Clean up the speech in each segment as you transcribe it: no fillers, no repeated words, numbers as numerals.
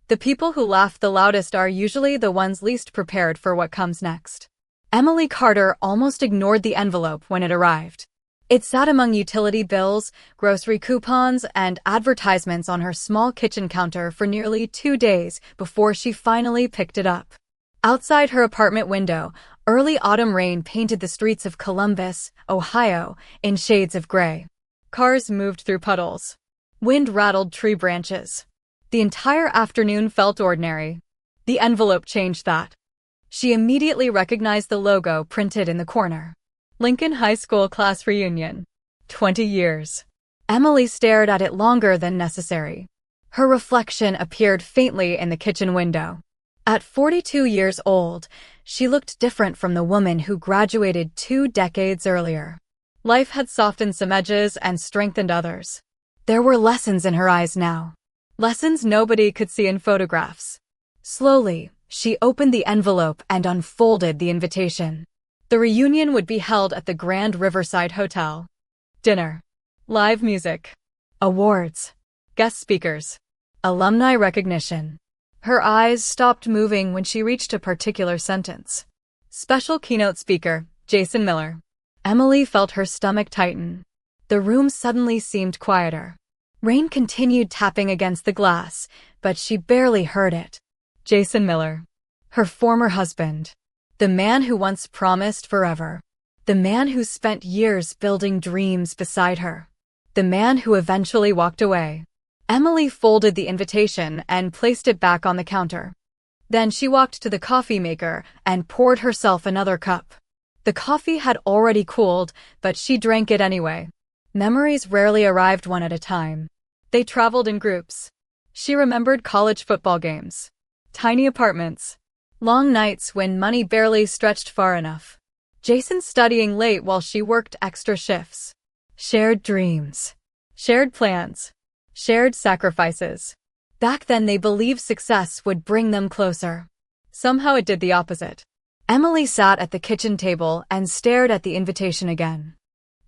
The people who laugh the loudest are usually the ones least prepared for what comes next. Emily Carter almost ignored the envelope when it arrived. It sat among utility bills, grocery coupons, and advertisements on her small kitchen counter for nearly 2 days before she finally picked it up. Outside her apartment window, early autumn rain painted the streets of Columbus, Ohio, in shades of gray. Cars moved through puddles. Wind rattled tree branches. The entire afternoon felt ordinary. The envelope changed that. She immediately recognized the logo printed in the corner. Lincoln High School Class Reunion. 20 years. Emily stared at it longer than necessary. Her reflection appeared faintly in the kitchen window. At 42 years old, she looked different from the woman who graduated 2 decades earlier. Life had softened some edges and strengthened others. There were lessons in her eyes now. Lessons nobody could see in photographs. Slowly, she opened the envelope and unfolded the invitation. The reunion would be held at the Grand Riverside Hotel. Dinner. Live music. Awards. Guest speakers. Alumni recognition. Her eyes stopped moving when she reached a particular sentence. Special keynote speaker, Jason Miller. Emily felt her stomach tighten. The room suddenly seemed quieter. Rain continued tapping against the glass, but she barely heard it. Jason Miller. Her former husband. The man who once promised forever. The man who spent years building dreams beside her. The man who eventually walked away. Emily folded the invitation and placed it back on the counter. Then she walked to the coffee maker and poured herself another cup. The coffee had already cooled, but she drank it anyway. Memories rarely arrived one at a time. They traveled in groups. She remembered college football games. Tiny apartments. Long nights when money barely stretched far enough. Jason studying late while she worked extra shifts. Shared dreams. Shared plans. Shared sacrifices. Back then they believed success would bring them closer. Somehow it did the opposite. Emily sat at the kitchen table and stared at the invitation again.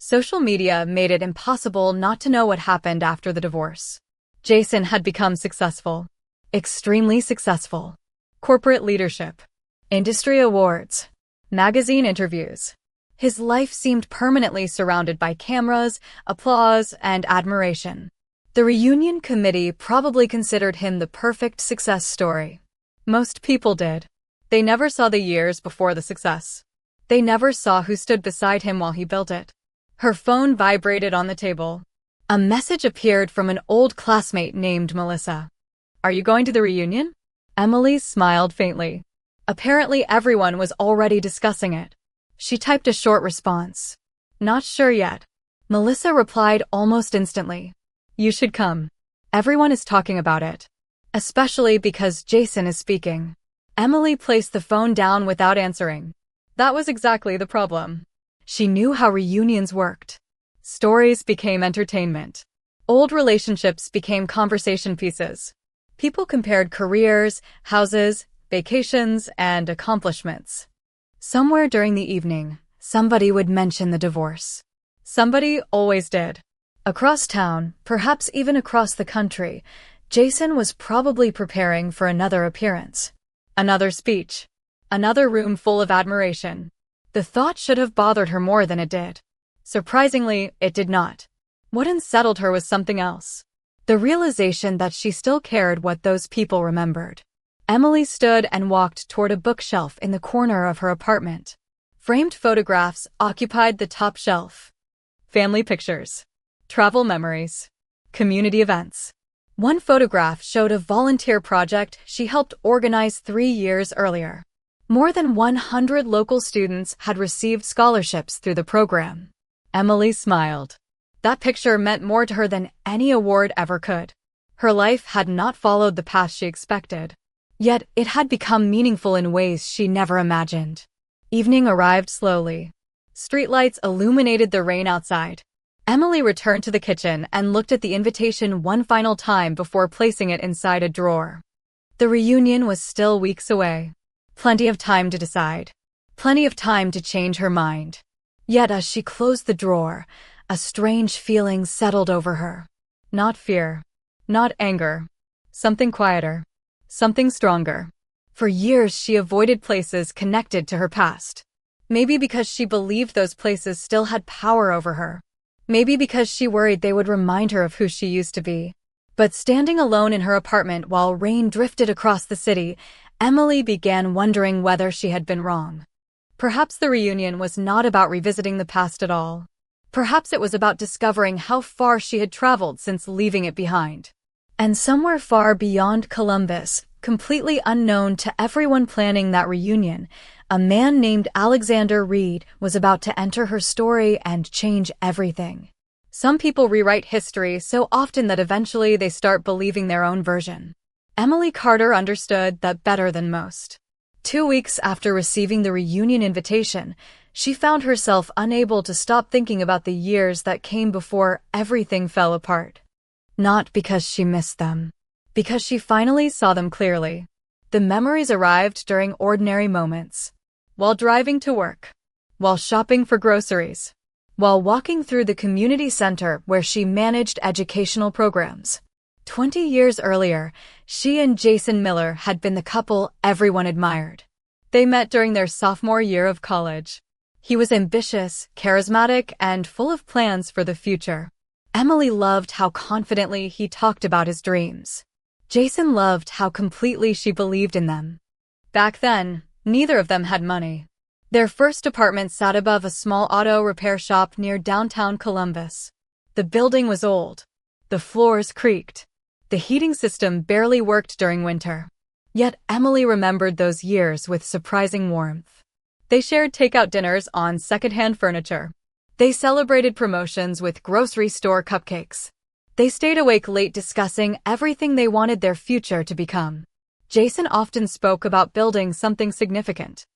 Social media made it impossible not to know what happened after the divorce. Jason had become successful. Extremely successful. Corporate leadership. Industry awards. Magazine interviews. His life seemed permanently surrounded by cameras, applause, and admiration. The reunion committee probably considered him the perfect success story. Most people did. They never saw the years before the success. They never saw who stood beside him while he built it. Her phone vibrated on the table. A message appeared from an old classmate named Melissa. "Are you going to the reunion?" Emily smiled faintly. Apparently everyone was already discussing it. She typed a short response. "Not sure yet." Melissa replied almost instantly. "You should come. Everyone is talking about it. Especially because Jason is speaking." Emily placed the phone down without answering. That was exactly the problem. She knew how reunions worked. Stories became entertainment. Old relationships became conversation pieces. People compared careers, houses, vacations, and accomplishments. Somewhere during the evening, somebody would mention the divorce. Somebody always did. Across town, perhaps even across the country, Jason was probably preparing for another appearance. Another speech. Another room full of admiration. The thought should have bothered her more than it did. Surprisingly, it did not. What unsettled her was something else. The realization that she still cared what those people remembered. Emily stood and walked toward a bookshelf in the corner of her apartment. Framed photographs occupied the top shelf. Family pictures. Travel memories. Community events. One photograph showed a volunteer project she helped organize 3 years earlier. More than 100 local students had received scholarships through the program. Emily smiled. That picture meant more to her than any award ever could. Her life had not followed the path she expected. Yet it had become meaningful in ways she never imagined. Evening arrived slowly. Streetlights illuminated the rain outside. Emily returned to the kitchen and looked at the invitation one final time before placing it inside a drawer. The reunion was still weeks away. Plenty of time to decide. Plenty of time to change her mind. Yet as she closed the drawer, a strange feeling settled over her. Not fear. Not anger. Something quieter. Something stronger. For years, she avoided places connected to her past. Maybe because she believed those places still had power over her. Maybe because she worried they would remind her of who she used to be. But standing alone in her apartment while rain drifted across the city, Emily began wondering whether she had been wrong. Perhaps the reunion was not about revisiting the past at all. Perhaps it was about discovering how far she had traveled since leaving it behind. And somewhere far beyond Columbus, completely unknown to everyone planning that reunion, a man named Alexander Reed was about to enter her story and change everything. Some people rewrite history so often that eventually they start believing their own version. Emily Carter understood that better than most. 2 weeks after receiving the reunion invitation, she found herself unable to stop thinking about the years that came before everything fell apart. Not because she missed them, because she finally saw them clearly. The memories arrived during ordinary moments. While driving to work, while shopping for groceries, while walking through the community center where she managed educational programs. 20 years earlier, she and Jason Miller had been the couple everyone admired. They met during their sophomore year of college. He was ambitious, charismatic, and full of plans for the future. Emily loved how confidently he talked about his dreams. Jason loved how completely she believed in them. Back then, neither of them had money. Their first apartment sat above a small auto repair shop near downtown Columbus. The building was old. The floors creaked. The heating system barely worked during winter. Yet Emily remembered those years with surprising warmth. They shared takeout dinners on secondhand furniture. They celebrated promotions with grocery store cupcakes. They stayed awake late discussing everything they wanted their future to become. Jason often spoke about building something significant.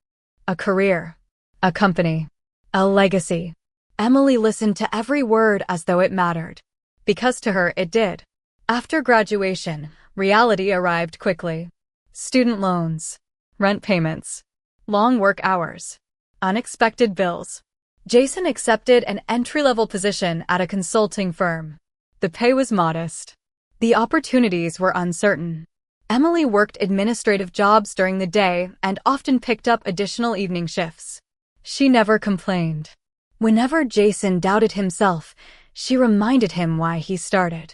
A career, a company, a legacy. Emily listened to every word as though it mattered. Because to her it did. After graduation, reality arrived quickly. Student loans, rent payments, long work hours, unexpected bills. Jason accepted an entry-level position at a consulting firm. The pay was modest. The opportunities were uncertain. Emily worked administrative jobs during the day and often picked up additional evening shifts. She never complained. Whenever Jason doubted himself, she reminded him why he started.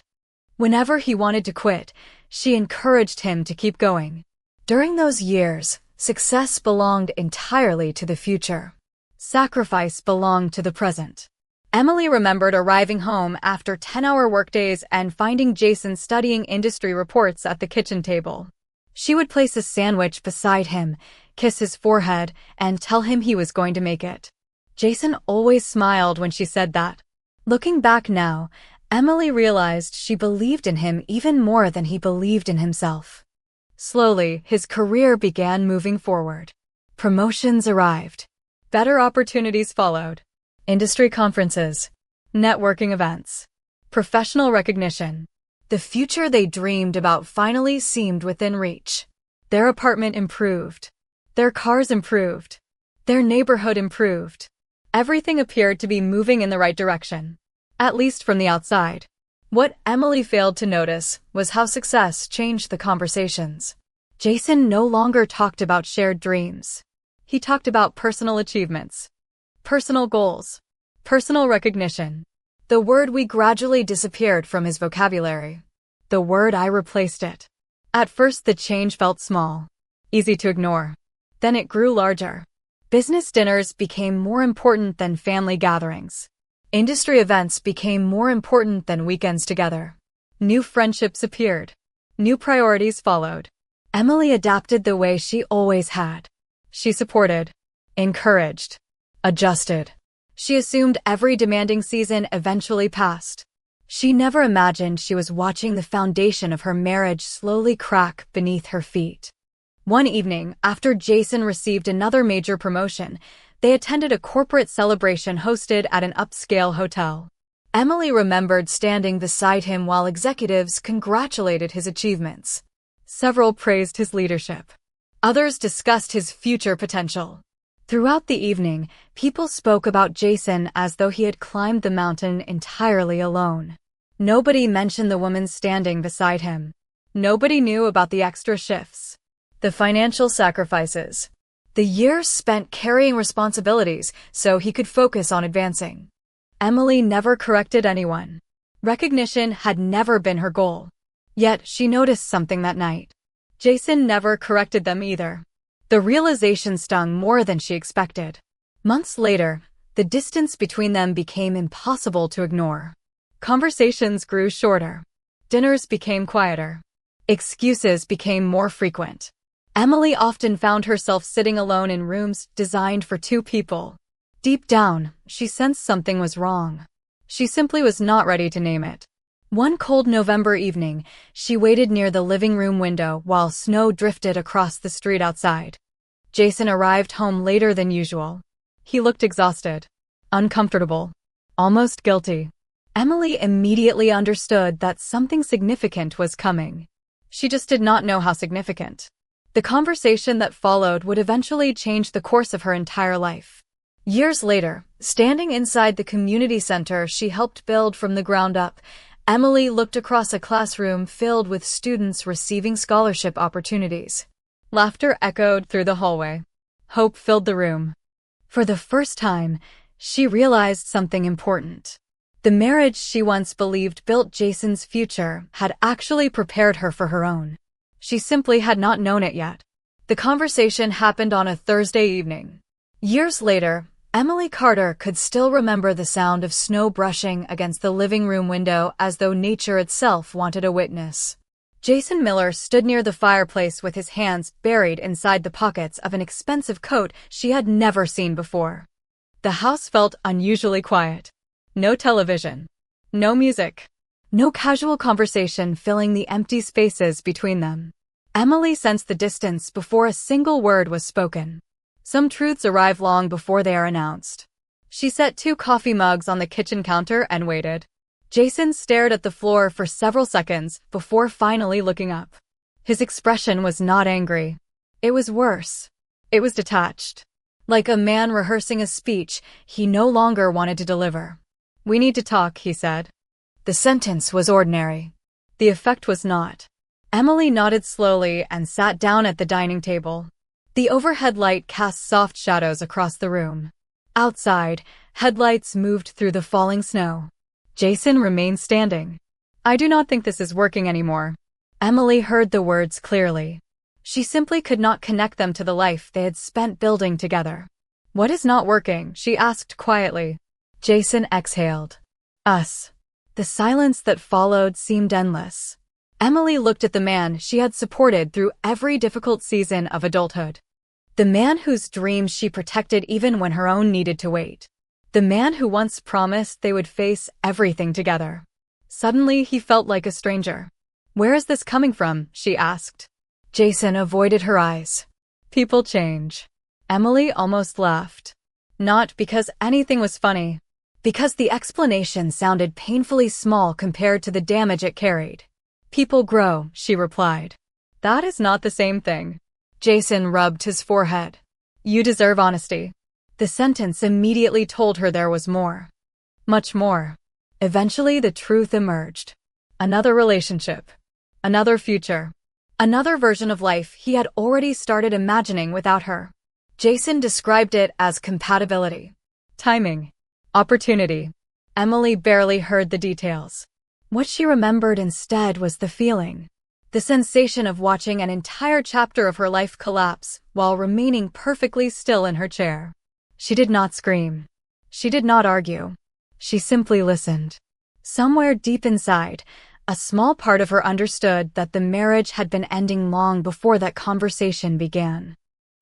Whenever he wanted to quit, she encouraged him to keep going. During those years, success belonged entirely to the future. Sacrifice belonged to the present. Emily remembered arriving home after 10-hour workdays and finding Jason studying industry reports at the kitchen table. She would place a sandwich beside him, kiss his forehead, and tell him he was going to make it. Jason always smiled when she said that. Looking back now, Emily realized she believed in him even more than he believed in himself. Slowly, his career began moving forward. Promotions arrived. Better opportunities followed. Industry conferences, networking events, professional recognition. The future they dreamed about finally seemed within reach. Their apartment improved. Their cars improved. Their neighborhood improved. Everything appeared to be moving in the right direction. At least from the outside. What Emily failed to notice was how success changed the conversations. Jason no longer talked about shared dreams. He talked about personal achievements, personal goals, personal recognition. The word "we" gradually disappeared from his vocabulary. The word "I" replaced it. At first the change felt small, easy to ignore. Then it grew larger. Business dinners became more important than family gatherings. Industry events became more important than weekends together. New friendships appeared. New priorities followed. Emily adapted the way she always had. She supported, encouraged, adjusted. She assumed every demanding season eventually passed. She never imagined she was watching the foundation of her marriage slowly crack beneath her feet. One evening, after Jason received another major promotion, they attended a corporate celebration hosted at an upscale hotel. Emily remembered standing beside him while executives congratulated his achievements. Several praised his leadership. Others discussed his future potential. Throughout the evening, people spoke about Jason as though he had climbed the mountain entirely alone. Nobody mentioned the woman standing beside him. Nobody knew about the extra shifts, the financial sacrifices, the years spent carrying responsibilities so he could focus on advancing. Emily never corrected anyone. Recognition had never been her goal. Yet she noticed something that night. Jason never corrected them either. The realization stung more than she expected. Months later, the distance between them became impossible to ignore. Conversations grew shorter. Dinners became quieter. Excuses became more frequent. Emily often found herself sitting alone in rooms designed for two people. Deep down, she sensed something was wrong. She simply was not ready to name it. One cold November evening, she waited near the living room window while snow drifted across the street outside. Jason arrived home later than usual. He looked exhausted, uncomfortable, almost guilty. Emily immediately understood that something significant was coming. She just did not know how significant. The conversation that followed would eventually change the course of her entire life. Years later, standing inside the community center she helped build from the ground up, Emily looked across a classroom filled with students receiving scholarship opportunities. Laughter echoed through the hallway. Hope filled the room. For the first time, she realized something important. The marriage she once believed built Jason's future had actually prepared her for her own. She simply had not known it yet. The conversation happened on a Thursday evening. Years later, Emily Carter could still remember the sound of snow brushing against the living room window as though nature itself wanted a witness. Jason Miller stood near the fireplace with his hands buried inside the pockets of an expensive coat she had never seen before. The house felt unusually quiet. No television. No music. No casual conversation filling the empty spaces between them. Emily sensed the distance before a single word was spoken. Some truths arrive long before they are announced. She set 2 coffee mugs on the kitchen counter and waited. Jason stared at the floor for several seconds before finally looking up. His expression was not angry. It was worse. It was detached. Like a man rehearsing a speech he no longer wanted to deliver. "We need to talk," he said. The sentence was ordinary. The effect was not. Emily nodded slowly and sat down at the dining table. The overhead light cast soft shadows across the room. Outside, headlights moved through the falling snow. Jason remained standing. "I do not think this is working anymore." Emily heard the words clearly. She simply could not connect them to the life they had spent building together. "What is not working?" she asked quietly. Jason exhaled. "Us." The silence that followed seemed endless. Emily looked at the man she had supported through every difficult season of adulthood. The man whose dreams she protected even when her own needed to wait. The man who once promised they would face everything together. Suddenly, he felt like a stranger. "Where is this coming from?" she asked. Jason avoided her eyes. "People change." Emily almost laughed. Not because anything was funny. Because the explanation sounded painfully small compared to the damage it carried. "People grow," she replied. "That is not the same thing." Jason rubbed his forehead. "You deserve honesty." The sentence immediately told her there was more. Much more. Eventually the truth emerged. Another relationship. Another future. Another version of life he had already started imagining without her. Jason described it as compatibility. Timing. Opportunity. Emily barely heard the details. What she remembered instead was the feeling. The sensation of watching an entire chapter of her life collapse while remaining perfectly still in her chair. She did not scream. She did not argue. She simply listened. Somewhere deep inside, a small part of her understood that the marriage had been ending long before that conversation began.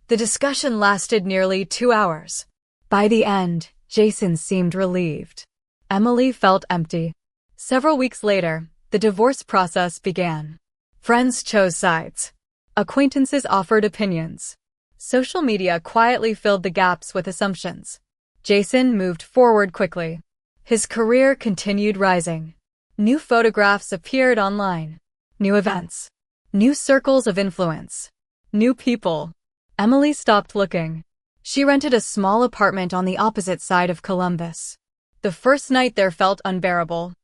The discussion lasted nearly 2 hours. By the end, Jason seemed relieved. Emily felt empty. Several weeks later, the divorce process began. Friends chose sides. Acquaintances offered opinions. Social media quietly filled the gaps with assumptions. Jason moved forward quickly. His career continued rising. New photographs appeared online. New events. New circles of influence. New people. Emily stopped looking. She rented a small apartment on the opposite side of Columbus. The first night there felt unbearable.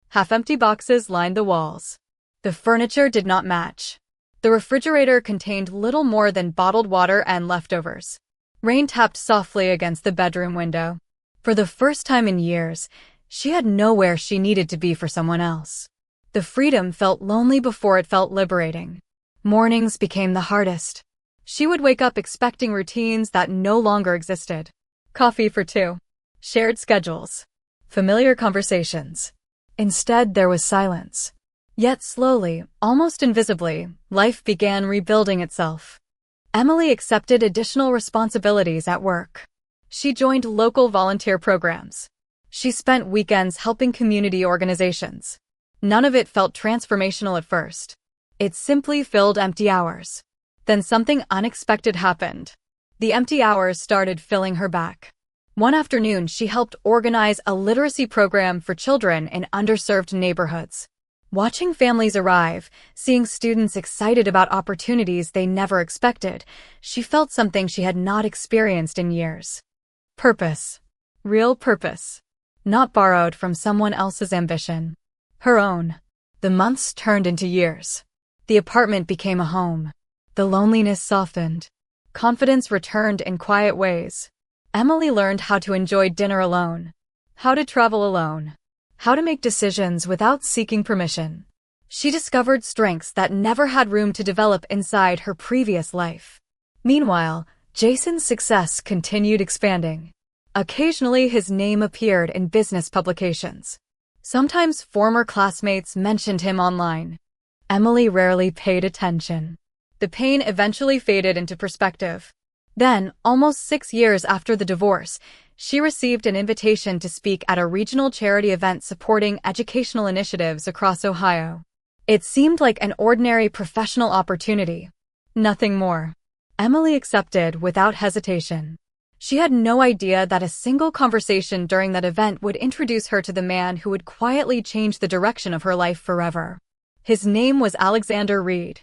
Half-empty boxes lined the walls. The furniture did not match. The refrigerator contained little more than bottled water and leftovers. Rain tapped softly against the bedroom window. For the first time in years, she had nowhere she needed to be for someone else. The freedom felt lonely before it felt liberating. Mornings became the hardest. She would wake up expecting routines that no longer existed. Coffee for two. Shared schedules. Familiar conversations. Instead, there was silence. Yet slowly, almost invisibly, life began rebuilding itself. Emily accepted additional responsibilities at work. She joined local volunteer programs. She spent weekends helping community organizations. None of it felt transformational at first. It simply filled empty hours. Then something unexpected happened. The empty hours started filling her back. One afternoon, she helped organize a literacy program for children in underserved neighborhoods. Watching families arrive, seeing students excited about opportunities they never expected, she felt something she had not experienced in years. Purpose. Real purpose. Not borrowed from someone else's ambition. Her own. The months turned into years. The apartment became a home. The loneliness softened. Confidence returned in quiet ways. Emily learned how to enjoy dinner alone. How to travel alone. How to make decisions without seeking permission. She discovered strengths that never had room to develop inside her previous life. Meanwhile, Jason's success continued expanding. Occasionally, his name appeared in business publications. Sometimes former classmates mentioned him online. Emily rarely paid attention. The pain eventually faded into perspective. Then, almost 6 years after the divorce, she received an invitation to speak at a regional charity event supporting educational initiatives across Ohio. It seemed like an ordinary professional opportunity. Nothing more. Emily accepted without hesitation. She had no idea that a single conversation during that event would introduce her to the man who would quietly change the direction of her life forever. His name was Alexander Reed.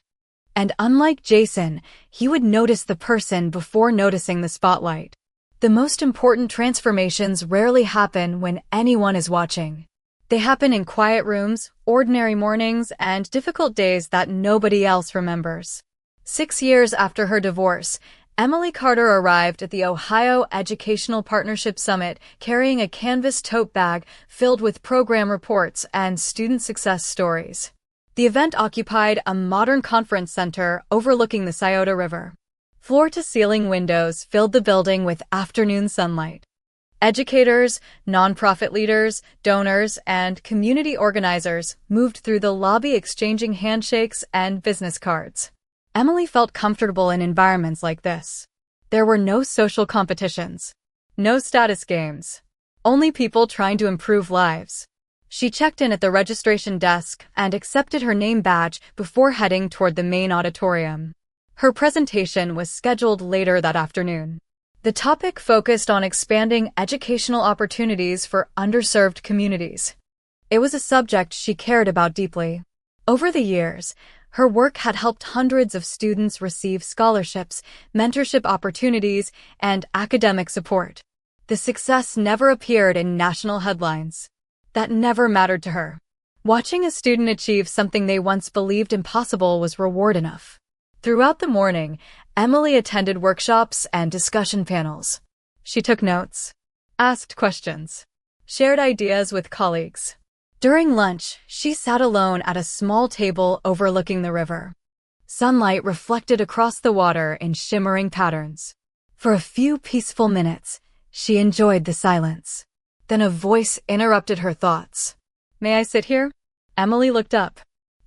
And unlike Jason, he would notice the person before noticing the spotlight. The most important transformations rarely happen when anyone is watching. They happen in quiet rooms, ordinary mornings, and difficult days that nobody else remembers. 6 years after her divorce, Emily Carter arrived at the Ohio Educational Partnership Summit carrying a canvas tote bag filled with program reports and student success stories. The event occupied a modern conference center overlooking the Scioto River. Floor-to-ceiling windows filled the building with afternoon sunlight. Educators, nonprofit leaders, donors, and community organizers moved through the lobby exchanging handshakes and business cards. Emily felt comfortable in environments like this. There were no social competitions. No status games. Only people trying to improve lives. She checked in at the registration desk and accepted her name badge before heading toward the main auditorium. Her presentation was scheduled later that afternoon. The topic focused on expanding educational opportunities for underserved communities. It was a subject she cared about deeply. Over the years, her work had helped hundreds of students receive scholarships, mentorship opportunities, and academic support. The success never appeared in national headlines. That never mattered to her. Watching a student achieve something they once believed impossible was reward enough. Throughout the morning, Emily attended workshops and discussion panels. She took notes, asked questions, shared ideas with colleagues. During lunch, she sat alone at a small table overlooking the river. Sunlight reflected across the water in shimmering patterns. For a few peaceful minutes, she enjoyed the silence. Then a voice interrupted her thoughts. "May I sit here?" Emily looked up.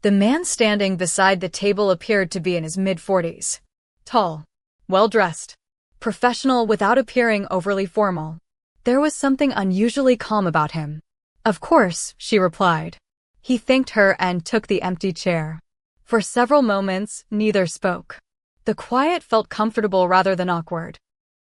The man standing beside the table appeared to be in his mid-40s. Tall, well-dressed, professional without appearing overly formal. There was something unusually calm about him. "Of course," she replied. He thanked her and took the empty chair. For several moments, neither spoke. The quiet felt comfortable rather than awkward.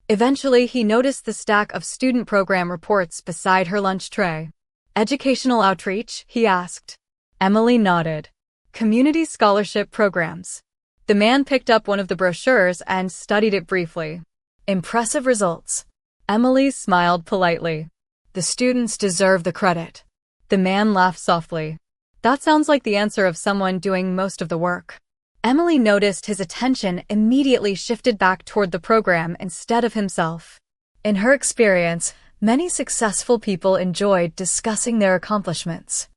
Eventually, he noticed the stack of student program reports beside her lunch tray. "Educational outreach?" he asked. Emily nodded. "Community scholarship programs." The man picked up one of the brochures and studied it briefly. "Impressive results." Emily smiled politely. "The students deserve the credit." The man laughed softly. That sounds like the answer of someone doing most of the work. Emily noticed his attention immediately shifted back toward the program instead of himself. In her experience, many successful people enjoyed discussing their accomplishments.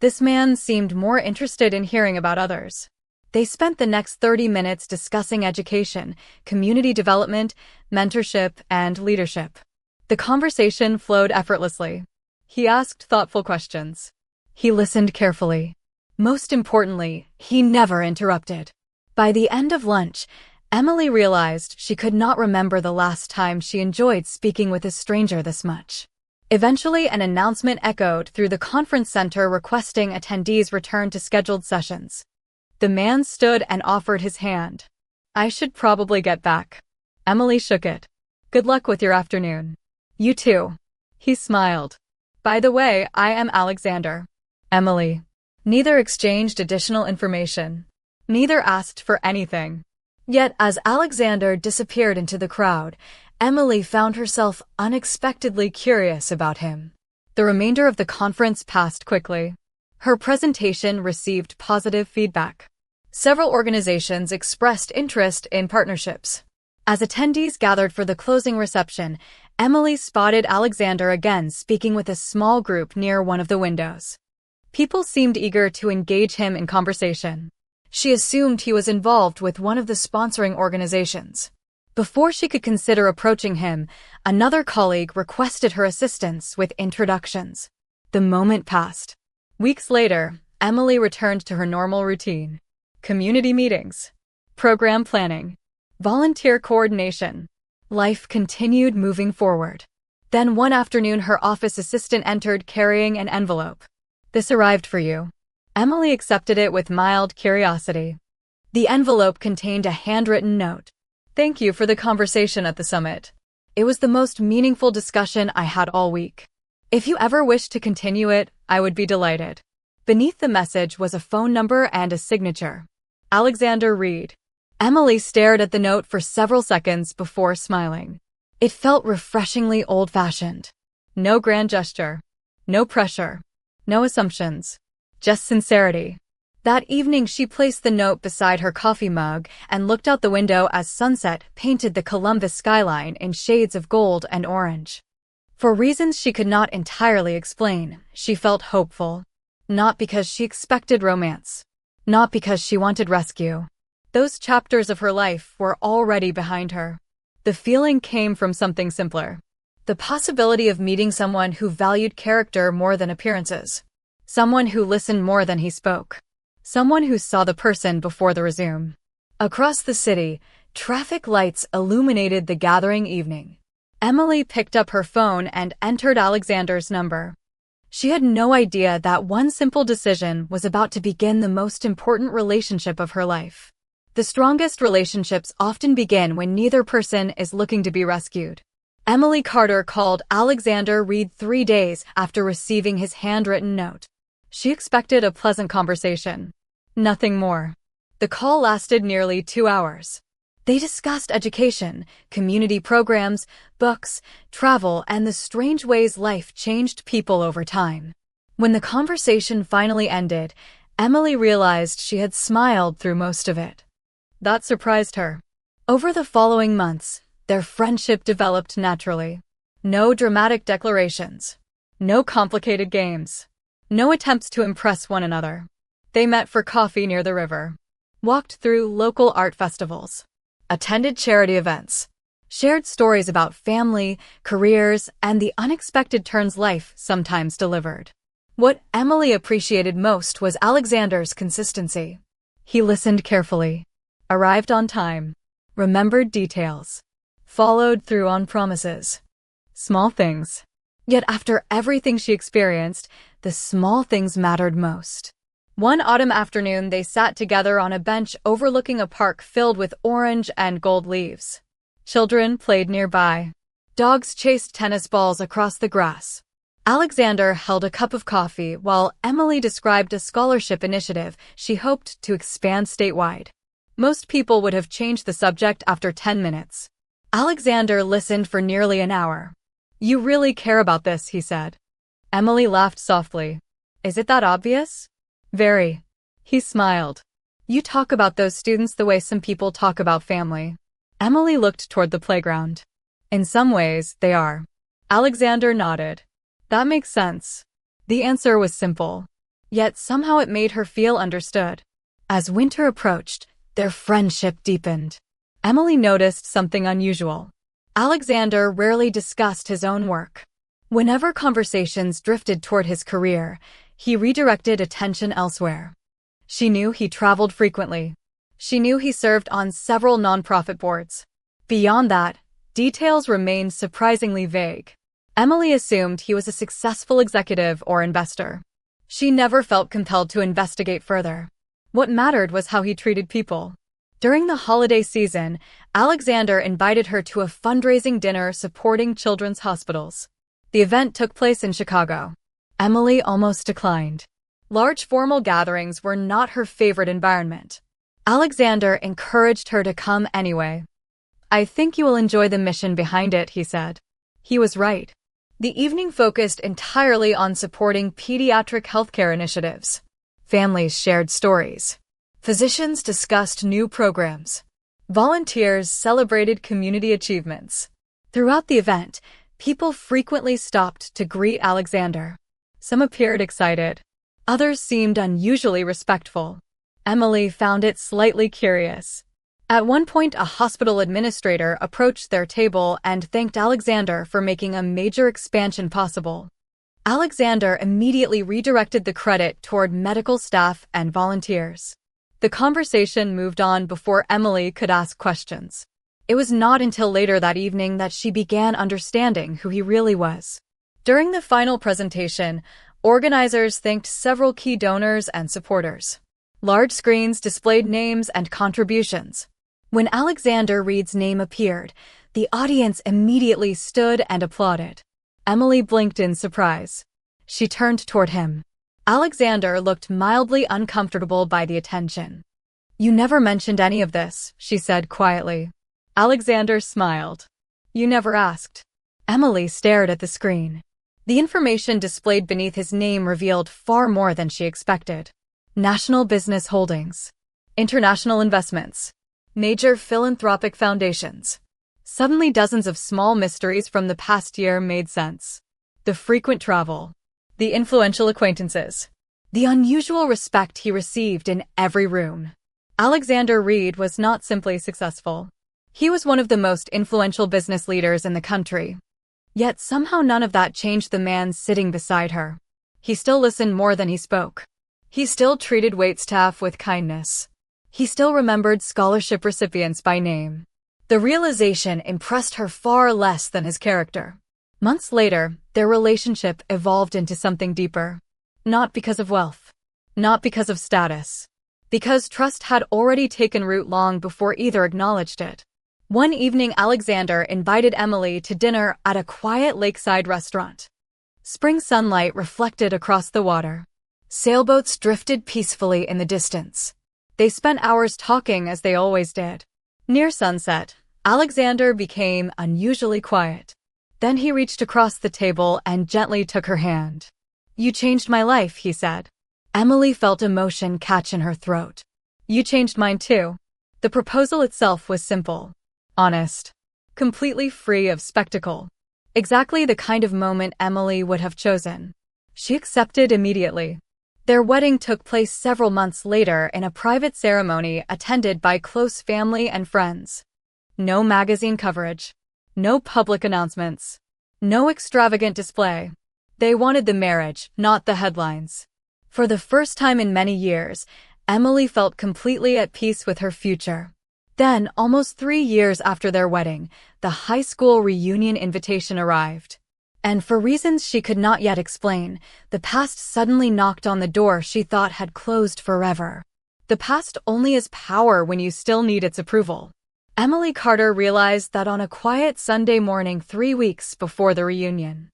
This man seemed more interested in hearing about others. They spent the next 30 minutes discussing education, community development, mentorship, and leadership. The conversation flowed effortlessly. He asked thoughtful questions. He listened carefully. Most importantly, he never interrupted. By the end of lunch, Emily realized she could not remember the last time she enjoyed speaking with a stranger this much. Eventually, an announcement echoed through the conference center requesting attendees return to scheduled sessions. The man stood and offered his hand. "I should probably get back." Emily shook it. "Good luck with your afternoon." "You too." He smiled. "By the way, I am Alexander." Emily. Neither exchanged additional information. Neither asked for anything. Yet, as Alexander disappeared into the crowd, Emily found herself unexpectedly curious about him. The remainder of the conference passed quickly. Her presentation received positive feedback. Several organizations expressed interest in partnerships. As attendees gathered for the closing reception, Emily spotted Alexander again speaking with a small group near one of the windows. People seemed eager to engage him in conversation. She assumed he was involved with one of the sponsoring organizations. Before she could consider approaching him, another colleague requested her assistance with introductions. The moment passed. Weeks later, Emily returned to her normal routine. Community meetings, program planning, volunteer coordination. Life continued moving forward. Then one afternoon, her office assistant entered carrying an envelope. "This arrived for you." Emily accepted it with mild curiosity. The envelope contained a handwritten note. "Thank you for the conversation at the summit. It was the most meaningful discussion I had all week. If you ever wish to continue it, I would be delighted." Beneath the message was a phone number and a signature. Alexander Reed. Emily stared at the note for several seconds before smiling. It felt refreshingly old-fashioned. No grand gesture. No pressure. No assumptions. Just sincerity. That evening, she placed the note beside her coffee mug and looked out the window as sunset painted the Columbus skyline in shades of gold and orange. For reasons she could not entirely explain, she felt hopeful. Not because she expected romance. Not because she wanted rescue. Those chapters of her life were already behind her. The feeling came from something simpler. The possibility of meeting someone who valued character more than appearances. Someone who listened more than he spoke. Someone who saw the person before the resume. Across the city, traffic lights illuminated the gathering evening. Emily picked up her phone and entered Alexander's number. She had no idea that one simple decision was about to begin the most important relationship of her life. The strongest relationships often begin when neither person is looking to be rescued. Emily Carter called Alexander Reed 3 days after receiving his handwritten note. She expected a pleasant conversation. Nothing more. The call lasted nearly 2 hours. They discussed education, community programs, books, travel, and the strange ways life changed people over time. When the conversation finally ended, Emily realized she had smiled through most of it. That surprised her. Over the following months, their friendship developed naturally. No dramatic declarations. No complicated games. No attempts to impress one another. They met for coffee near the river. Walked through local art festivals. Attended charity events. Shared stories about family, careers, and the unexpected turns life sometimes delivered. What Emily appreciated most was Alexander's consistency. He listened carefully. Arrived on time. Remembered details. Followed through on promises. Small things. Yet after everything she experienced, the small things mattered most. One autumn afternoon, they sat together on a bench overlooking a park filled with orange and gold leaves. Children played nearby. Dogs chased tennis balls across the grass. Alexander held a cup of coffee while Emily described a scholarship initiative she hoped to expand statewide. Most people would have changed the subject after 10 minutes. Alexander listened for nearly an hour. "You really care about this," he said. Emily laughed softly. "Is it that obvious?" Very. He smiled. You talk about those students the way some people talk about family. Emily looked toward the playground. In some ways, they are. Alexander nodded. That makes sense. The answer was simple. Yet somehow it made her feel understood. As winter approached, their friendship deepened. Emily noticed something unusual. Alexander rarely discussed his own work. Whenever conversations drifted toward his career, he redirected attention elsewhere. She knew he traveled frequently. She knew he served on several nonprofit boards. Beyond that, details remained surprisingly vague. Emily assumed he was a successful executive or investor. She never felt compelled to investigate further. What mattered was how he treated people. During the holiday season, Alexander invited her to a fundraising dinner supporting children's hospitals. The event took place in Chicago. Emily almost declined. Large formal gatherings were not her favorite environment. Alexander encouraged her to come anyway. I think you will enjoy the mission behind it, he said. He was right. The evening focused entirely on supporting pediatric healthcare initiatives. Families shared stories. Physicians discussed new programs. Volunteers celebrated community achievements. Throughout the event, people frequently stopped to greet Alexander. Some appeared excited. Others seemed unusually respectful. Emily found it slightly curious. At one point, a hospital administrator approached their table and thanked Alexander for making a major expansion possible. Alexander immediately redirected the credit toward medical staff and volunteers. The conversation moved on before Emily could ask questions. It was not until later that evening that she began understanding who he really was. During the final presentation, organizers thanked several key donors and supporters. Large screens displayed names and contributions. When Alexander Reed's name appeared, the audience immediately stood and applauded. Emily blinked in surprise. She turned toward him. Alexander looked mildly uncomfortable by the attention. You never mentioned any of this, she said quietly. Alexander smiled. You never asked. Emily stared at the screen. The information displayed beneath his name revealed far more than she expected. National business holdings. International investments. Major philanthropic foundations. Suddenly dozens of small mysteries from the past year made sense. The frequent travel. The influential acquaintances. The unusual respect he received in every room. Alexander Reed was not simply successful. He was one of the most influential business leaders in the country. Yet somehow none of that changed the man sitting beside her. He still listened more than he spoke. He still treated waitstaff with kindness. He still remembered scholarship recipients by name. The realization impressed her far less than his character. Months later, their relationship evolved into something deeper. Not because of wealth. Not because of status. Because trust had already taken root long before either acknowledged it. One evening, Alexander invited Emily to dinner at a quiet lakeside restaurant. Spring sunlight reflected across the water. Sailboats drifted peacefully in the distance. They spent hours talking as they always did. Near sunset, Alexander became unusually quiet. Then he reached across the table and gently took her hand. You changed my life, he said. Emily felt emotion catch in her throat. You changed mine too. The proposal itself was simple, honest, completely free of spectacle. Exactly the kind of moment Emily would have chosen. She accepted immediately. Their wedding took place several months later in a private ceremony attended by close family and friends. No magazine coverage. No public announcements. No extravagant display. They wanted the marriage, not the headlines. For the first time in many years, Emily felt completely at peace with her future. Then, almost 3 years after their wedding, the high school reunion invitation arrived. And for reasons she could not yet explain, the past suddenly knocked on the door she thought had closed forever. The past only has power when you still need its approval. Emily Carter realized that on a quiet Sunday morning 3 weeks before the reunion.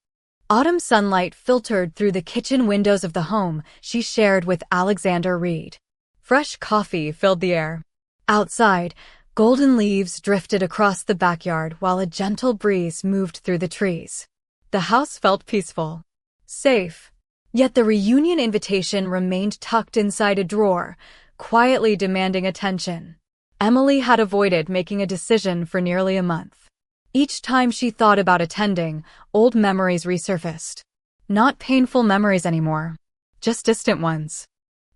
Autumn sunlight filtered through the kitchen windows of the home she shared with Alexander Reed. Fresh coffee filled the air. Outside, golden leaves drifted across the backyard while a gentle breeze moved through the trees. The house felt peaceful. Safe. Yet the reunion invitation remained tucked inside a drawer, quietly demanding attention. Emily had avoided making a decision for nearly a month. Each time she thought about attending, old memories resurfaced. Not painful memories anymore, just distant ones.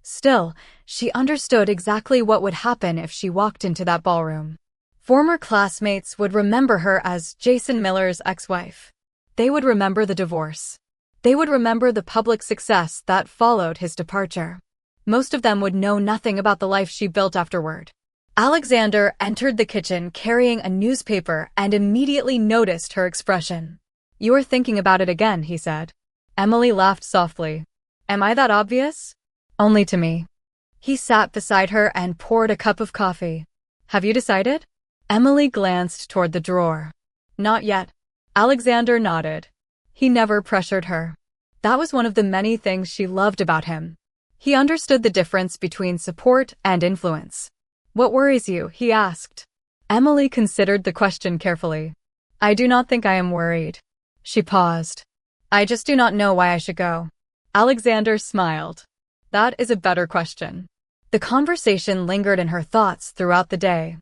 Still, she understood exactly what would happen if she walked into that ballroom. Former classmates would remember her as Jason Miller's ex-wife. They would remember the divorce. They would remember the public success that followed his departure. Most of them would know nothing about the life she built afterward. Alexander entered the kitchen carrying a newspaper and immediately noticed her expression. "You are thinking about it again," he said. Emily laughed softly. "Am I that obvious?" "Only to me." He sat beside her and poured a cup of coffee. "Have you decided?" Emily glanced toward the drawer. "Not yet." Alexander nodded. He never pressured her. That was one of the many things she loved about him. He understood the difference between support and influence. "What worries you?" he asked. Emily considered the question carefully. "I do not think I am worried." She paused. "I just do not know why I should go." Alexander smiled. "That is a better question." The conversation lingered in her thoughts throughout the day.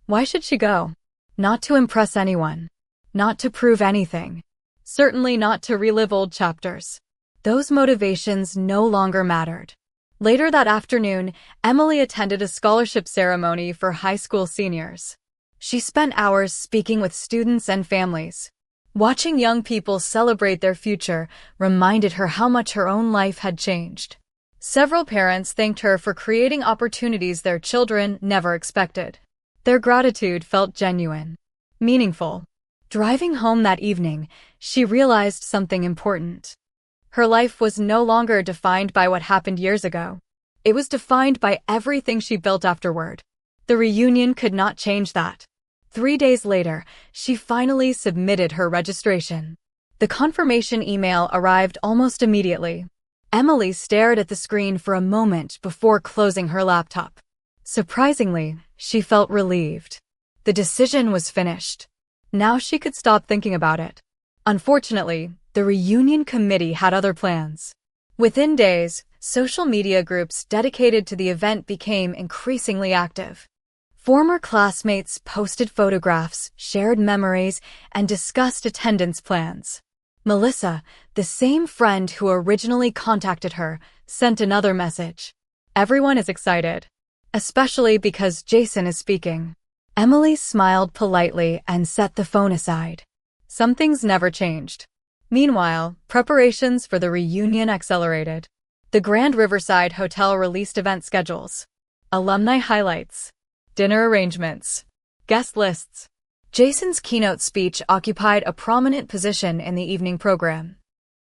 Why should she go? Not to impress anyone. Not to prove anything. Certainly not to relive old chapters. Those motivations no longer mattered. Later that afternoon, Emily attended a scholarship ceremony for high school seniors. She spent hours speaking with students and families. Watching young people celebrate their future reminded her how much her own life had changed. Several parents thanked her for creating opportunities their children never expected. Their gratitude felt genuine, meaningful. Driving home that evening, she realized something important. Her life was no longer defined by what happened years ago. It was defined by everything she built afterward. The reunion could not change that. 3 days later, she finally submitted her registration. The confirmation email arrived almost immediately. Emily stared at the screen for a moment before closing her laptop. Surprisingly, she felt relieved. The decision was finished. Now she could stop thinking about it. Unfortunately, the reunion committee had other plans. Within days, social media groups dedicated to the event became increasingly active. Former classmates posted photographs, shared memories, and discussed attendance plans. Melissa, the same friend who originally contacted her, sent another message. "Everyone is excited, especially because Jason is speaking." Emily smiled politely and set the phone aside. Some things never changed. Meanwhile, preparations for the reunion accelerated. The Grand Riverside Hotel released event schedules, alumni highlights, dinner arrangements, guest lists. Jason's keynote speech occupied a prominent position in the evening program.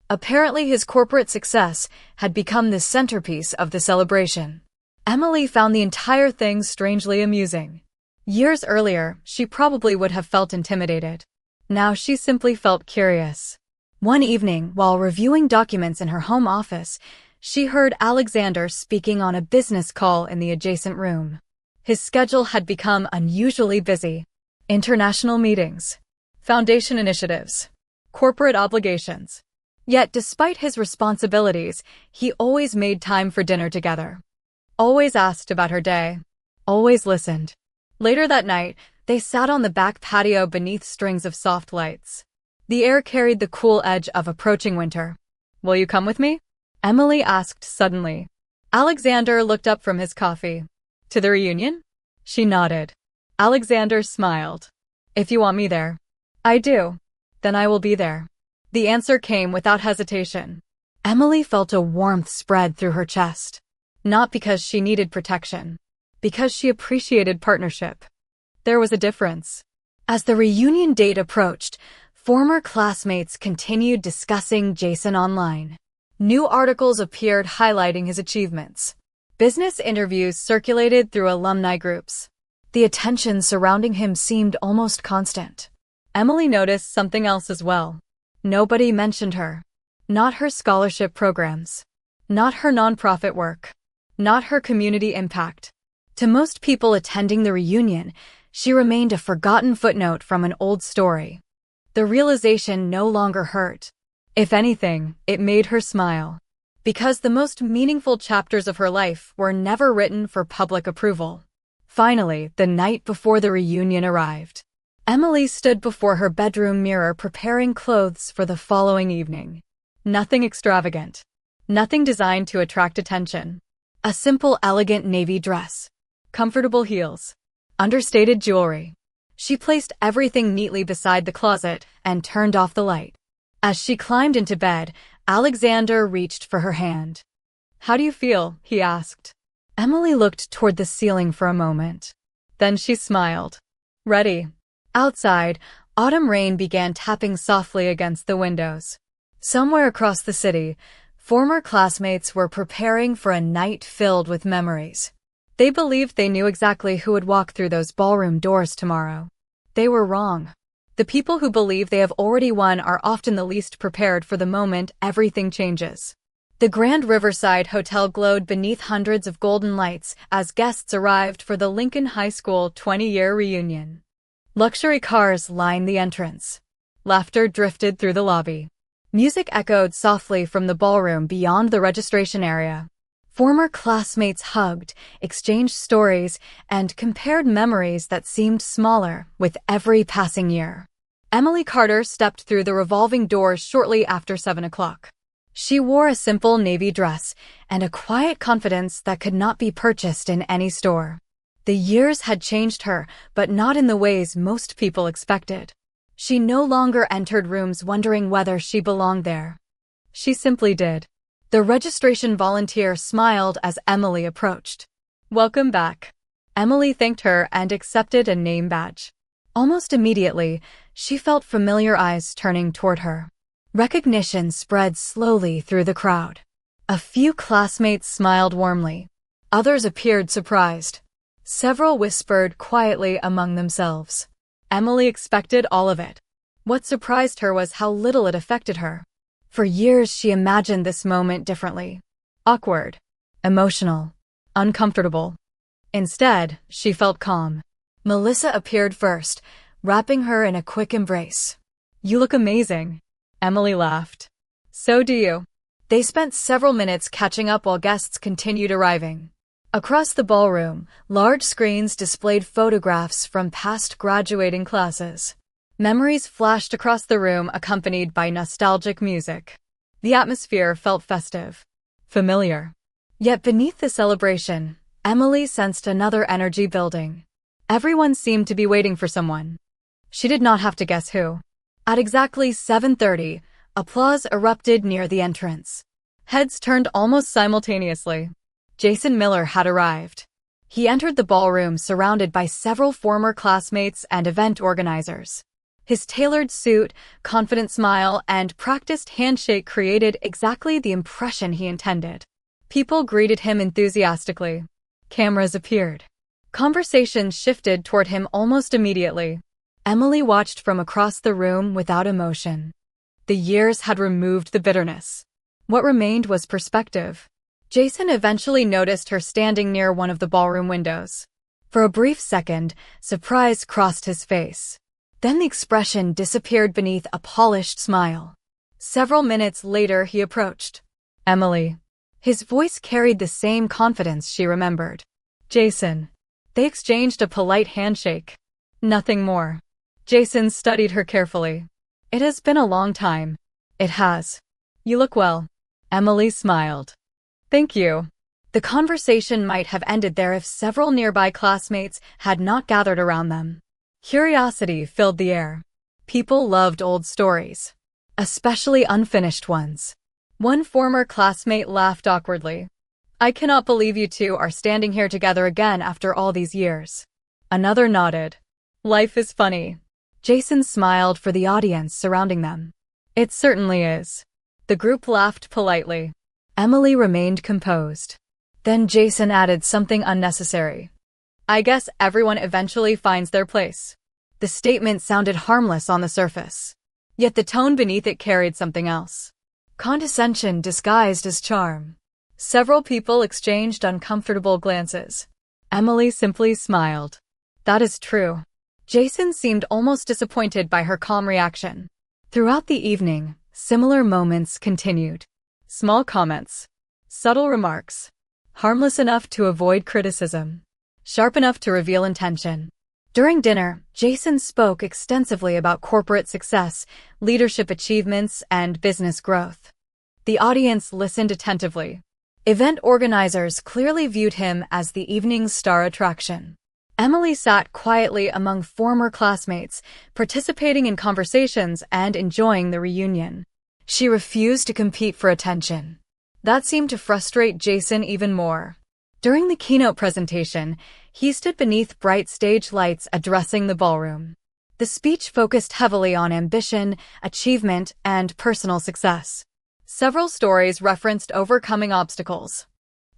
Apparently, his corporate success had become the centerpiece of the celebration. Emily found the entire thing strangely amusing. Years earlier, she probably would have felt intimidated. Now she simply felt curious. One evening, while reviewing documents in her home office, she heard Alexander speaking on a business call in the adjacent room. His schedule had become unusually busy. International meetings, foundation initiatives, corporate obligations. Yet despite his responsibilities, he always made time for dinner together. Always asked about her day. Always listened. Later that night, they sat on the back patio beneath strings of soft lights. The air carried the cool edge of approaching winter. "Will you come with me?" Emily asked suddenly. Alexander looked up from his coffee. "To the reunion?" She nodded. Alexander smiled. "If you want me there." "I do. Then I will be there." The answer came without hesitation. Emily felt a warmth spread through her chest. Not because she needed protection. Because she appreciated partnership. There was a difference. As the reunion date approached, former classmates continued discussing Jason online. New articles appeared highlighting his achievements. Business interviews circulated through alumni groups. The attention surrounding him seemed almost constant. Emily noticed something else as well. Nobody mentioned her. Not her scholarship programs. Not her nonprofit work. Not her community impact. To most people attending the reunion, she remained a forgotten footnote from an old story. The realization no longer hurt. If anything, it made her smile. because the most meaningful chapters of her life were never written for public approval. Finally, the night before the reunion arrived. Emily stood before her bedroom mirror preparing clothes for the following evening. Nothing extravagant. Nothing designed to attract attention. A simple, elegant navy dress. Comfortable heels. Understated jewelry. She placed everything neatly beside the closet and turned off the light. As she climbed into bed, Alexander reached for her hand. "How do you feel?" he asked. Emily looked toward the ceiling for a moment. Then she smiled. "Ready." Outside, autumn rain began tapping softly against the windows. Somewhere across the city, former classmates were preparing for a night filled with memories. They believed they knew exactly who would walk through those ballroom doors tomorrow. They were wrong. The people who believe they have already won are often the least prepared for the moment everything changes. The Grand Riverside Hotel glowed beneath hundreds of golden lights as guests arrived for the Lincoln High School 20-year reunion. Luxury cars lined the entrance. Laughter drifted through the lobby. Music echoed softly from the ballroom beyond the registration area. Former classmates hugged, exchanged stories, and compared memories that seemed smaller with every passing year. Emily Carter stepped through the revolving doors shortly after 7 o'clock. She wore a simple navy dress and a quiet confidence that could not be purchased in any store. The years had changed her, but not in the ways most people expected. She no longer entered rooms wondering whether she belonged there. She simply did. The registration volunteer smiled as Emily approached. "Welcome back." Emily thanked her and accepted a name badge. Almost immediately, she felt familiar eyes turning toward her. Recognition spread slowly through the crowd. A few classmates smiled warmly. Others appeared surprised. Several whispered quietly among themselves. Emily expected all of it. What surprised her was how little it affected her. For years she imagined this moment differently. Awkward. Emotional. Uncomfortable. Instead, she felt calm. Melissa appeared first, wrapping her in a quick embrace. "You look amazing." Emily laughed. "So do you." They spent several minutes catching up while guests continued arriving. Across the ballroom, large screens displayed photographs from past graduating classes. Memories flashed across the room accompanied by nostalgic music. The atmosphere felt festive. Familiar. Yet beneath the celebration, Emily sensed another energy building. Everyone seemed to be waiting for someone. She did not have to guess who. At exactly 7:30, applause erupted near the entrance. Heads turned almost simultaneously. Jason Miller had arrived. He entered the ballroom surrounded by several former classmates and event organizers. His tailored suit, confident smile, and practiced handshake created exactly the impression he intended. People greeted him enthusiastically. Cameras appeared. Conversations shifted toward him almost immediately. Emily watched from across the room without emotion. The years had removed the bitterness. What remained was perspective. Jason eventually noticed her standing near one of the ballroom windows. For a brief second, surprise crossed his face. Then the expression disappeared beneath a polished smile. Several minutes later he approached. "Emily." His voice carried the same confidence she remembered. "Jason." They exchanged a polite handshake. Nothing more. Jason studied her carefully. "It has been a long time." "It has. You look well." Emily smiled. "Thank you." The conversation might have ended there if several nearby classmates had not gathered around them. Curiosity filled the air. People loved old stories, especially unfinished ones. One former classmate laughed awkwardly. "I cannot believe you two are standing here together again after all these years." Another nodded. "Life is funny." Jason smiled for the audience surrounding them. "It certainly is." The group laughed politely. Emily remained composed. Then Jason added something unnecessary. "I guess everyone eventually finds their place." The statement sounded harmless on the surface. Yet the tone beneath it carried something else. Condescension disguised as charm. Several people exchanged uncomfortable glances. Emily simply smiled. "That is true." Jason seemed almost disappointed by her calm reaction. Throughout the evening, similar moments continued. Small comments, Subtle remarks. Harmless enough to avoid criticism. Sharp enough to reveal intention. During dinner, Jason spoke extensively about corporate success, leadership achievements, and business growth. The audience listened attentively. Event organizers clearly viewed him as the evening's star attraction. Emily sat quietly among former classmates, participating in conversations and enjoying the reunion. She refused to compete for attention. That seemed to frustrate Jason even more. During the keynote presentation, he stood beneath bright stage lights addressing the ballroom. The speech focused heavily on ambition, achievement, and personal success. Several stories referenced overcoming obstacles.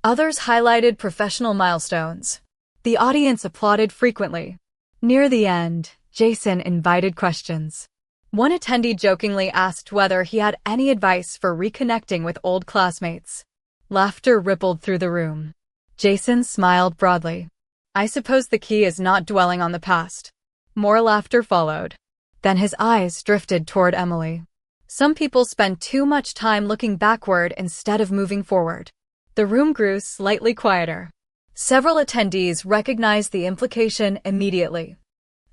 Others highlighted professional milestones. The audience applauded frequently. Near the end, Jason invited questions. One attendee jokingly asked whether he had any advice for reconnecting with old classmates. Laughter rippled through the room. Jason smiled broadly. I suppose the key is not dwelling on the past. More laughter followed. Then his eyes drifted toward Emily. Some people spend too much time looking backward instead of moving forward. The room grew slightly quieter. Several attendees recognized the implication immediately.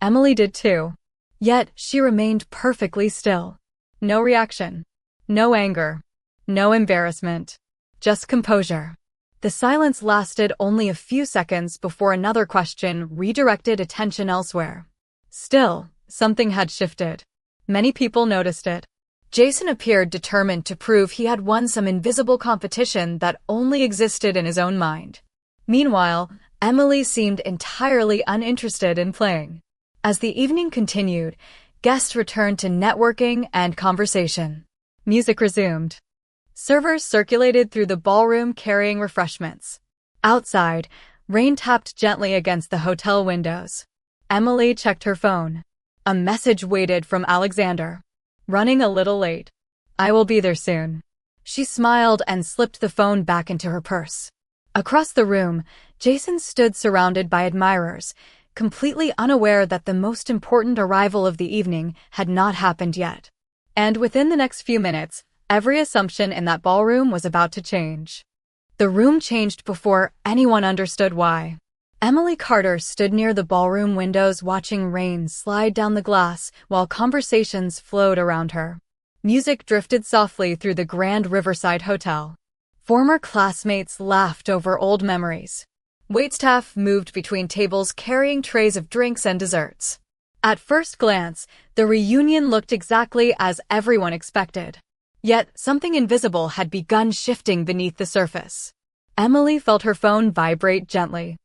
Emily did too. Yet she remained perfectly still. No reaction. No anger. No embarrassment. Just composure. The silence lasted only a few seconds before another question redirected attention elsewhere. Still, something had shifted. Many people noticed it. Jason appeared determined to prove he had won some invisible competition that only existed in his own mind. Meanwhile, Emily seemed entirely uninterested in playing. As the evening continued, guests returned to networking and conversation. Music resumed. Servers circulated through the ballroom carrying refreshments. Outside, rain tapped gently against the hotel windows. Emily checked her phone. A message waited from Alexander. Running a little late. I will be there soon. She smiled and slipped the phone back into her purse. Across the room, Jason stood surrounded by admirers, completely unaware that the most important arrival of the evening had not happened yet. And within the next few minutes, every assumption in that ballroom was about to change. The room changed before anyone understood why. Emily Carter stood near the ballroom windows watching rain slide down the glass while conversations flowed around her. Music drifted softly through the grand Riverside Hotel. Former classmates laughed over old memories. Waitstaff moved between tables carrying trays of drinks and desserts. At first glance, the reunion looked exactly as everyone expected. Yet, something invisible had begun shifting beneath the surface. Emily felt her phone vibrate gently.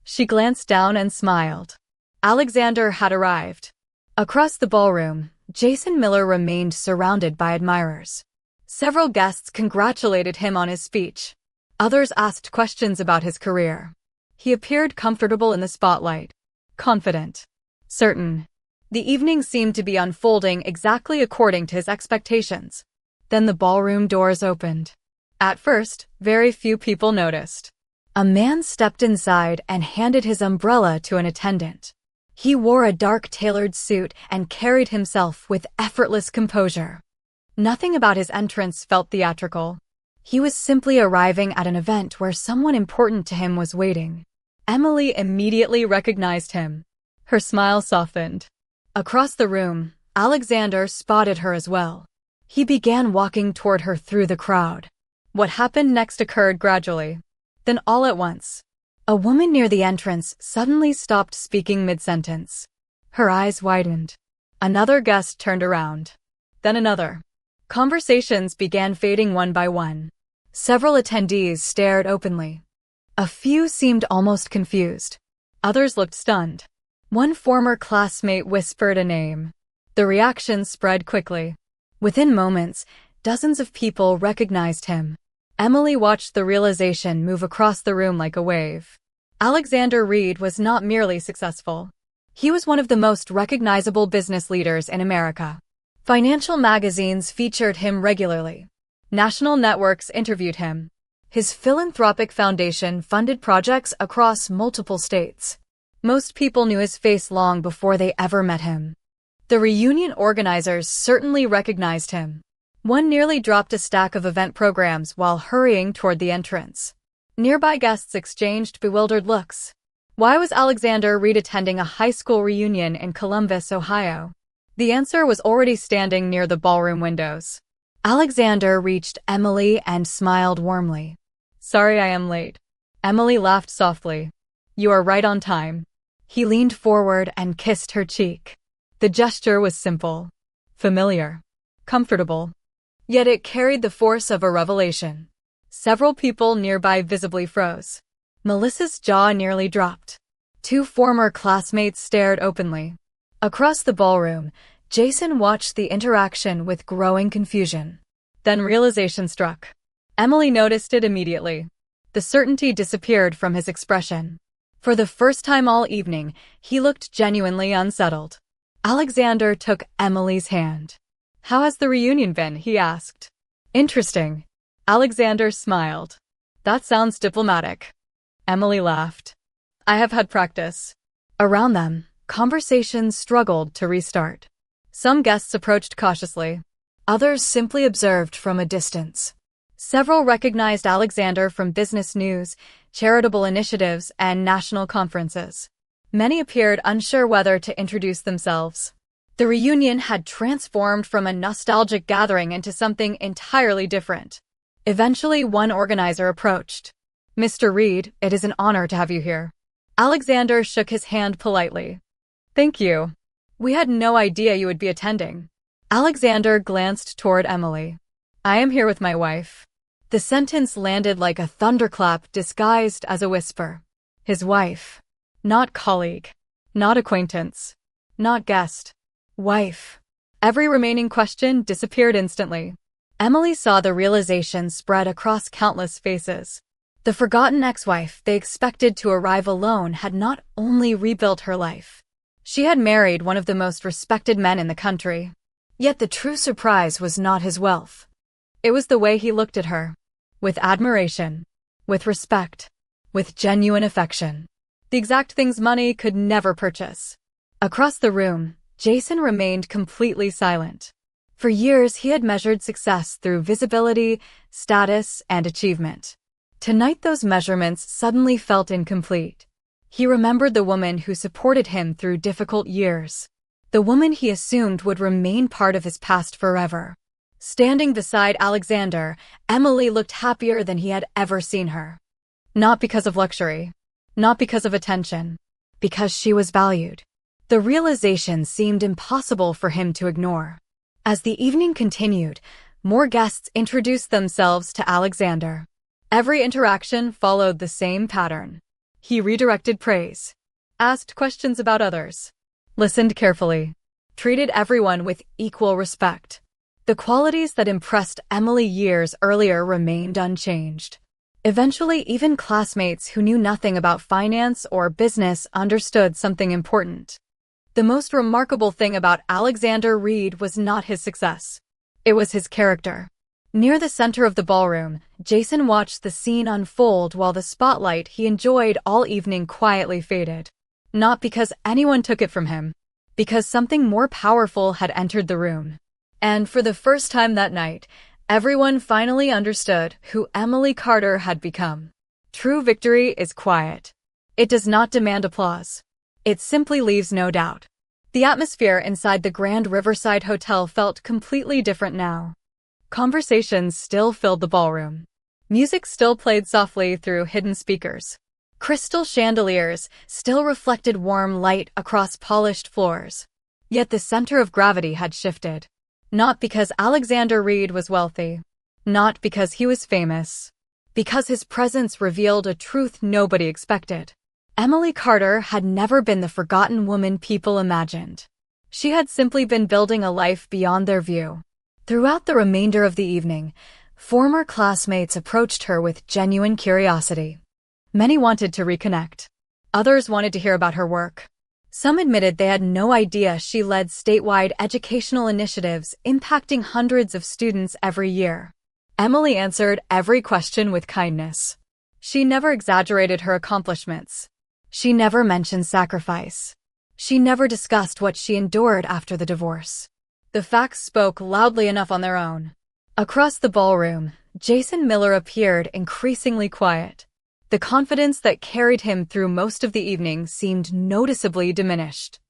She glanced down and smiled. Alexander had arrived. Across the ballroom, Jason Miller remained surrounded by admirers. Several guests congratulated him on his speech. Others asked questions about his career. He appeared comfortable in the spotlight. Confident. Certain. The evening seemed to be unfolding exactly according to his expectations. Then the ballroom doors opened. At first, very few people noticed. A man stepped inside and handed his umbrella to an attendant. He wore a dark tailored suit and carried himself with effortless composure. Nothing about his entrance felt theatrical. He was simply arriving at an event where someone important to him was waiting. Emily immediately recognized him. Her smile softened. Across the room, Alexander spotted her as well. He began walking toward her through the crowd. What happened next occurred gradually. Then all at once, a woman near the entrance suddenly stopped speaking mid-sentence. Her eyes widened. Another guest turned around. Then another. Conversations began fading one by one. Several attendees stared openly. A few seemed almost confused. Others looked stunned. One former classmate whispered a name. The reaction spread quickly. Within moments, dozens of people recognized him. Emily watched the realization move across the room like a wave. Alexander Reed was not merely successful. He was one of the most recognizable business leaders in America. Financial magazines featured him regularly. National networks interviewed him. His philanthropic foundation funded projects across multiple states. Most people knew his face long before they ever met him. The reunion organizers certainly recognized him. One nearly dropped a stack of event programs while hurrying toward the entrance. Nearby guests exchanged bewildered looks. Why was Alexander Reed attending a high school reunion in Columbus, Ohio? The answer was already standing near the ballroom windows. Alexander reached Emily and smiled warmly. "Sorry I am late." Emily laughed softly. "You are right on time." He leaned forward and kissed her cheek. The gesture was simple, familiar, comfortable. Yet it carried the force of a revelation. Several people nearby visibly froze. Melissa's jaw nearly dropped. Two former classmates stared openly. Across the ballroom, Jason watched the interaction with growing confusion. Then realization struck. Emily noticed it immediately. The certainty disappeared from his expression. For the first time all evening, he looked genuinely unsettled. Alexander took Emily's hand. "How has the reunion been?" he asked. "Interesting." Alexander smiled. "That sounds diplomatic." Emily laughed. "I have had practice." Around them, conversations struggled to restart. Some guests approached cautiously. Others simply observed from a distance. Several recognized Alexander from business news, charitable initiatives, and national conferences. Many appeared unsure whether to introduce themselves. The reunion had transformed from a nostalgic gathering into something entirely different. Eventually, one organizer approached. "Mr. Reed, it is an honor to have you here." Alexander shook his hand politely. "Thank you. We had no idea you would be attending." Alexander glanced toward Emily. "I am here with my wife." The sentence landed like a thunderclap disguised as a whisper. His wife. Not colleague. Not acquaintance. Not guest. Wife. Every remaining question disappeared instantly. Emily saw the realization spread across countless faces. The forgotten ex-wife they expected to arrive alone had not only rebuilt her life. She had married one of the most respected men in the country. Yet the true surprise was not his wealth. It was the way he looked at her. With admiration. With respect. With genuine affection. The exact things money could never purchase. Across the room, Jason remained completely silent. For years, he had measured success through visibility, status, and achievement. Tonight, those measurements suddenly felt incomplete. He remembered the woman who supported him through difficult years. The woman he assumed would remain part of his past forever. Standing beside Alexander, Emily looked happier than he had ever seen her. Not because of luxury. Not because of attention. Because she was valued. The realization seemed impossible for him to ignore. As the evening continued, more guests introduced themselves to Alexander. Every interaction followed the same pattern. He redirected praise, asked questions about others, listened carefully, treated everyone with equal respect. The qualities that impressed Emily years earlier remained unchanged. Eventually, even classmates who knew nothing about finance or business understood something important. The most remarkable thing about Alexander Reed was not his success. It was his character. Near the center of the ballroom, Jason watched the scene unfold while the spotlight he enjoyed all evening quietly faded. Not because anyone took it from him, because something more powerful had entered the room. And for the first time that night, everyone finally understood who Emily Carter had become. True victory is quiet. It does not demand applause. It simply leaves no doubt. The atmosphere inside the Grand Riverside Hotel felt completely different now. Conversations still filled the ballroom. Music still played softly through hidden speakers. Crystal chandeliers still reflected warm light across polished floors. Yet the center of gravity had shifted. Not because Alexander Reed was wealthy. Not because he was famous. Because his presence revealed a truth nobody expected. Emily Carter had never been the forgotten woman people imagined. She had simply been building a life beyond their view. Throughout the remainder of the evening, former classmates approached her with genuine curiosity. Many wanted to reconnect. Others wanted to hear about her work. Some admitted they had no idea she led statewide educational initiatives impacting hundreds of students every year. Emily answered every question with kindness. She never exaggerated her accomplishments. She never mentioned sacrifice. She never discussed what she endured after the divorce. The facts spoke loudly enough on their own. Across the ballroom, Jason Miller appeared increasingly quiet. The confidence that carried him through most of the evening seemed noticeably diminished.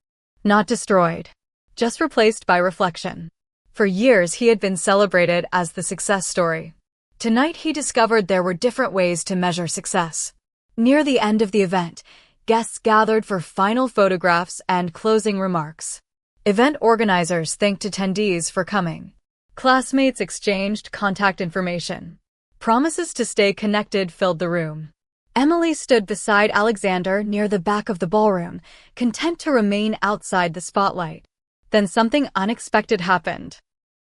Not destroyed, just replaced by reflection. For years he had been celebrated as the success story. Tonight he discovered there were different ways to measure success. Near the end of the event, guests gathered for final photographs and closing remarks. Event organizers thanked attendees for coming. Classmates exchanged contact information. Promises to stay connected filled the room. Emily stood beside Alexander near the back of the ballroom, content to remain outside the spotlight. Then something unexpected happened.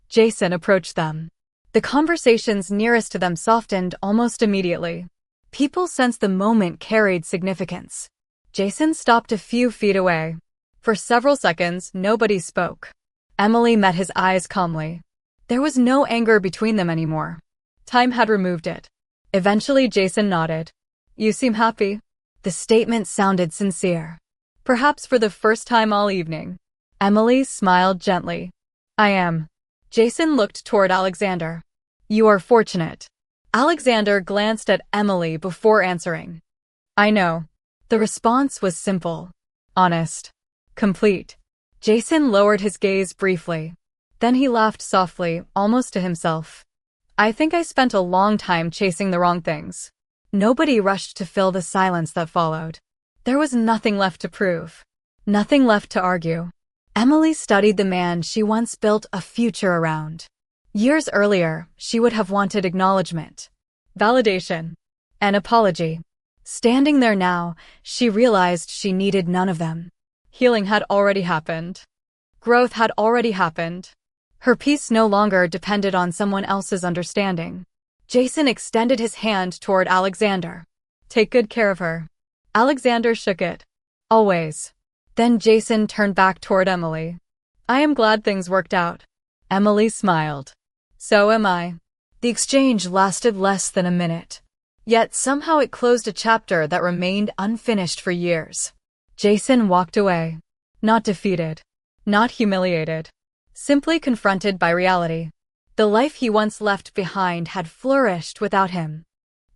Jason approached them. The conversations nearest to them softened almost immediately. People sensed the moment carried significance. Jason stopped a few feet away. For several seconds, nobody spoke. Emily met his eyes calmly. There was no anger between them anymore. Time had removed it. Eventually, Jason nodded. "You seem happy." The statement sounded sincere. Perhaps for the first time all evening. Emily smiled gently. "I am." Jason looked toward Alexander. "You are fortunate." Alexander glanced at Emily before answering. "I know." The response was simple, honest, complete. Jason lowered his gaze briefly. Then he laughed softly, almost to himself. "I think I spent a long time chasing the wrong things." Nobody rushed to fill the silence that followed. There was nothing left to prove. Nothing left to argue. Emily studied the man she once built a future around. Years earlier, she would have wanted acknowledgement, validation, an apology. Standing there now, she realized she needed none of them. Healing had already happened. Growth had already happened. Her peace no longer depended on someone else's understanding. Jason extended his hand toward Alexander. "Take good care of her." Alexander shook it. "Always." Then Jason turned back toward Emily. "I am glad things worked out." Emily smiled. "So am I." The exchange lasted less than a minute. Yet somehow it closed a chapter that remained unfinished for years. Jason walked away. Not defeated. Not humiliated. Simply confronted by reality. The life he once left behind had flourished without him.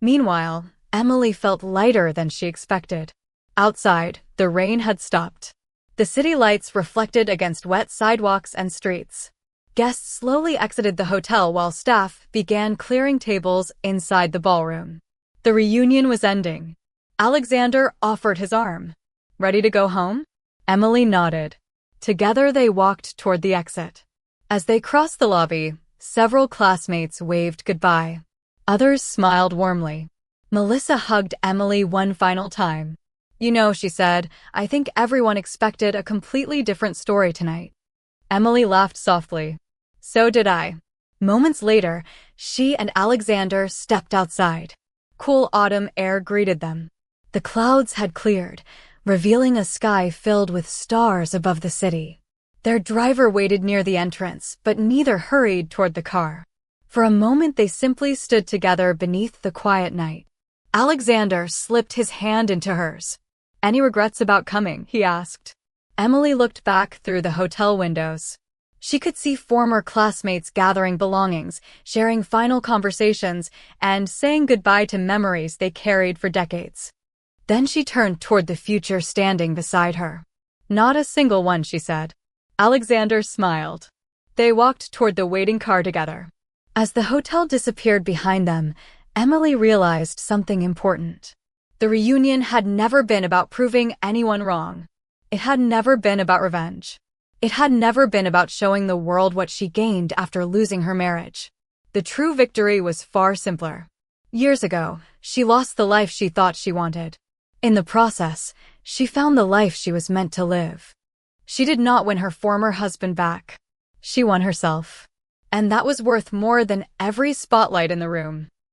Meanwhile, Emily felt lighter than she expected. Outside, the rain had stopped. The city lights reflected against wet sidewalks and streets. Guests slowly exited the hotel while staff began clearing tables inside the ballroom. The reunion was ending. Alexander offered his arm. "Ready to go home?" Emily nodded. Together they walked toward the exit. As they crossed the lobby, several classmates waved goodbye. Others smiled warmly. Melissa hugged Emily one final time. "You know," she said, "I think everyone expected a completely different story tonight." Emily laughed softly. "So did I." Moments later, she and Alexander stepped outside. Cool autumn air greeted them. The clouds had cleared, revealing a sky filled with stars above the city. Their driver waited near the entrance, but neither hurried toward the car. For a moment they simply stood together beneath the quiet night. Alexander slipped his hand into hers. "Any regrets about coming?" he asked. Emily looked back through the hotel windows. She could see former classmates gathering belongings, sharing final conversations, and saying goodbye to memories they carried for decades. Then she turned toward the future standing beside her. "Not a single one," she said. Alexander smiled. They walked toward the waiting car together. As the hotel disappeared behind them, Emily realized something important. The reunion had never been about proving anyone wrong. It had never been about revenge. It had never been about showing the world what she gained after losing her marriage. The true victory was far simpler. Years ago, she lost the life she thought she wanted. In the process, she found the life she was meant to live. She did not win her former husband back. She won herself. And that was worth more than every spotlight in the room.